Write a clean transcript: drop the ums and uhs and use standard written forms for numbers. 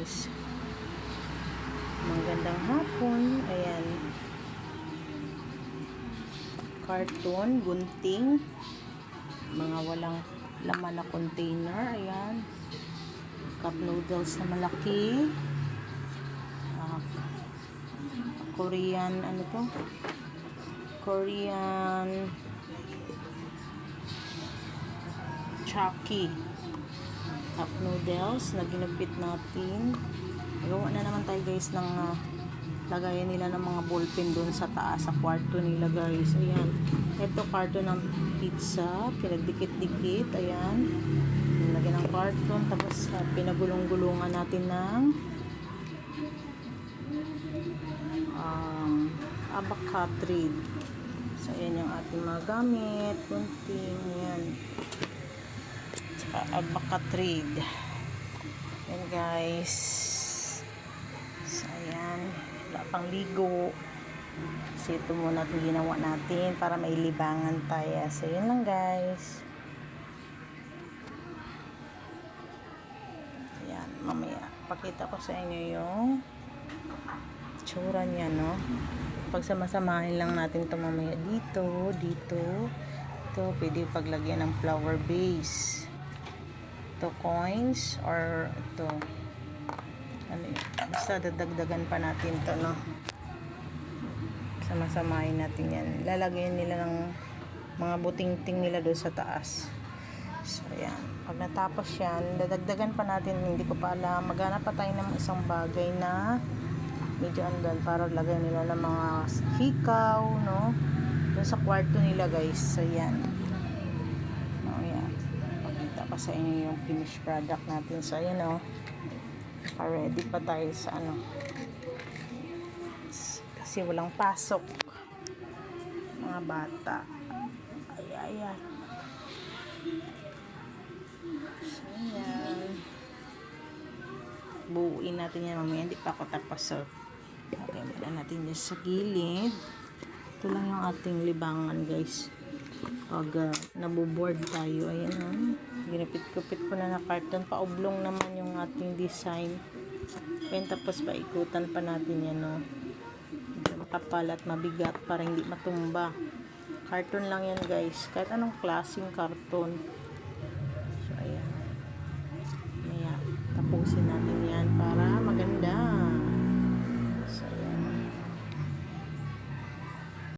guys. Magandang hapon. Ayan. Carton, gunting. Mga walang laman na container. Ayan. Cup noodles na malaki. Korean, ano to? Korean Chucky cup noodles na ginupit natin. Gawa na naman tayo guys ng lagayan nila ng mga ballpen doon sa taas sa kwarto nila guys. Ayan, ito karton ng pizza, pinagdikit-dikit. Ayan, nilagyan ng karton, tapos pinagulong-gulungan natin ng avocado. So ayan yung ating mga gamit, kunting ayan, avocado. Ayan guys. So ayan, wala pang ligo kasi ito muna itong ginawa natin para mailibangan tayo. So yun lang guys. Ayan, mamaya pakita ko sa inyo yung tsura niya, no? Pagsamasamahin lang natin ito mamaya dito. Ito pwede paglagyan ng flower base, ito coins, or ito ano yun, basta dadagdagan pa natin ito, no? Samasamahin natin yan, lalagyan nila ng mga buting-ting nila doon sa taas. So ayan, pag natapos yan, dadagdagan pa natin. Hindi ko pa alam, maghanap pa tayo ng isang bagay na medyo andan para lagay nila ng mga hikaw, no? Doon sa kwarto nila guys. So yan. Oh, yan. Pakita pa sa inyo yung finished product natin. So ayan, oh. Ready pa tayo sa ano. Kasi walang pasok. Mga bata. Ayan. So yan. Buuin natin yan mamaya. Hindi pa ako tapos. So okay, meron natin yan sa gilid. Ito lang yung ating libangan guys. Pag nabuboard tayo, ayan o. Ginapit-kupit ko na karton. Paublong naman yung ating design. Ayan, tapos paikutan pa natin yan o. Makapal at mabigat para hindi matumba. Karton lang yan guys. Kahit anong klaseng karton. So ayan. Maya, tapusin natin